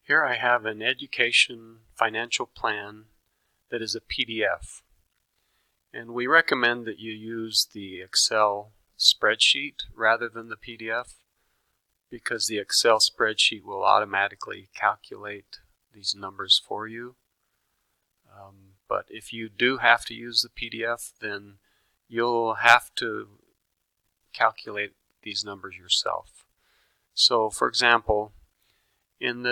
Here I have an education financial plan that is a PDF. And we recommend that you use the Excel spreadsheet rather than the PDF because the Excel spreadsheet will automatically calculate these numbers for you. But if you do have to use the PDF, then you'll have to calculate these numbers yourself. So for example, in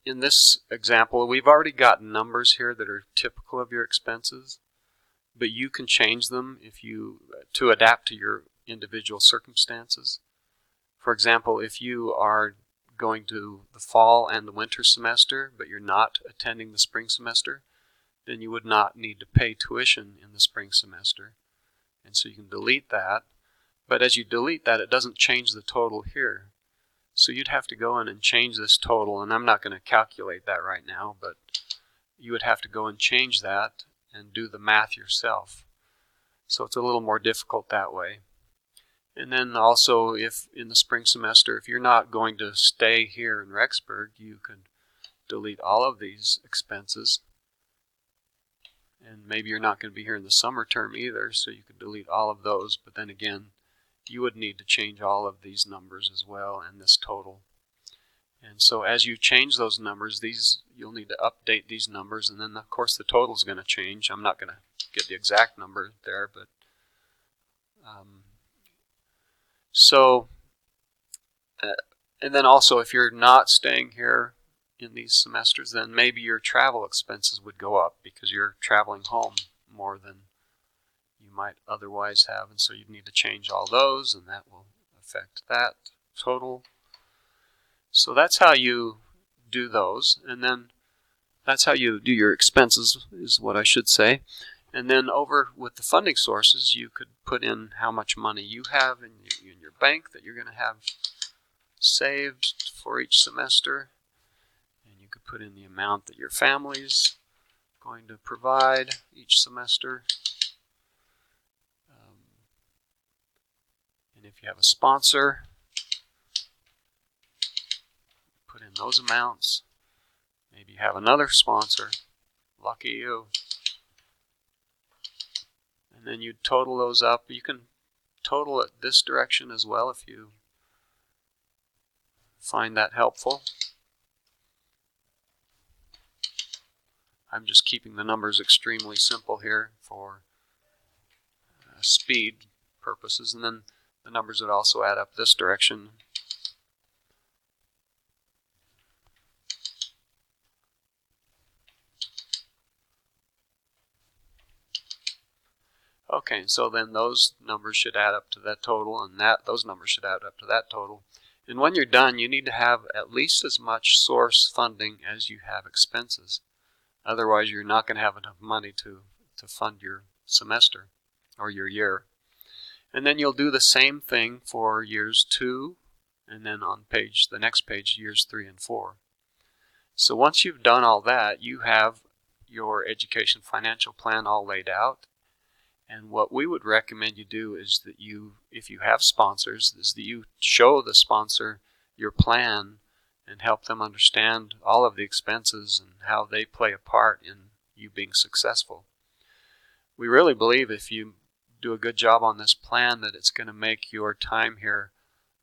this example, we've already got numbers here that are typical of your expenses, but you can change them to adapt to your individual circumstances. For example, if you are going to the fall and the winter semester, but you're not attending the spring semester, then you would not need to pay tuition in the spring semester. And so you can delete that. But as you delete that, it doesn't change the total here. So you'd have to go in and change this total, and I'm not going to calculate that right now, but you would have to go and change that and do the math yourself. So it's a little more difficult that way. And then also, if in the spring semester, if you're not going to stay here in Rexburg, you could delete all of these expenses. And maybe you're not going to be here in the summer term either, so you could delete all of those. But then again, you would need to change all of these numbers as well and this total. And so as you change those numbers, you'll need to update these numbers, and then of course the total is going to change. I'm not going to get the exact number there, but and then also if you're not staying here in these semesters, then maybe your travel expenses would go up because you're traveling home more than you might otherwise have, and so you'd need to change all those, and that will affect that total. So that's how you do those, and then that's how you do your expenses, is what I should say. And then over with the funding sources, you could put in how much money you have in your bank that you're going to have saved for each semester. And you could put in the amount that your family's going to provide each semester. And if you have a sponsor, put in those amounts. Maybe you have another sponsor. Lucky you. And then you total those up. You can total it this direction as well if you find that helpful. I'm just keeping the numbers extremely simple here for speed purposes, and then the numbers would also add up this direction. Okay, so then those numbers should add up to that total, and those numbers should add up to that total. And when you're done, you need to have at least as much source funding as you have expenses. Otherwise, you're not going to have enough money to fund your semester or your year. And then you'll do the same thing for years 2, and then on the next page, years 3 and 4. So once you've done all that, you have your education financial plan all laid out. And what we would recommend you do is that if you have sponsors, is that you show the sponsor your plan and help them understand all of the expenses and how they play a part in you being successful. We really believe if you do a good job on this plan that it's going to make your time here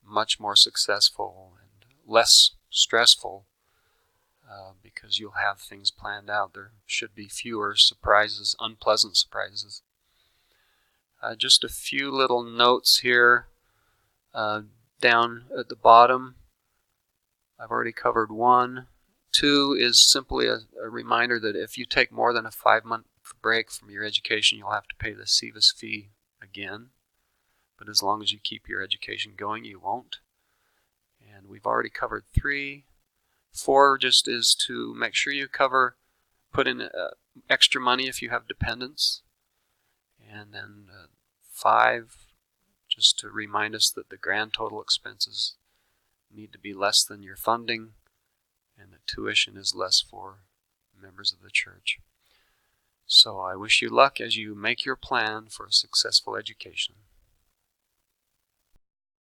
much more successful and less stressful because you'll have things planned out. There should be fewer surprises, unpleasant surprises. Just a few little notes here down at the bottom. I've already covered 1. 2 is simply a reminder that if you take more than a 5-month break from your education, you'll have to pay the SEVIS fee again. But as long as you keep your education going, you won't. And we've already covered 3. 4 just is to make sure you put in extra money if you have dependents. And then 5, just to remind us that the grand total expenses need to be less than your funding, and that tuition is less for members of the church. So I wish you luck as you make your plan for a successful education.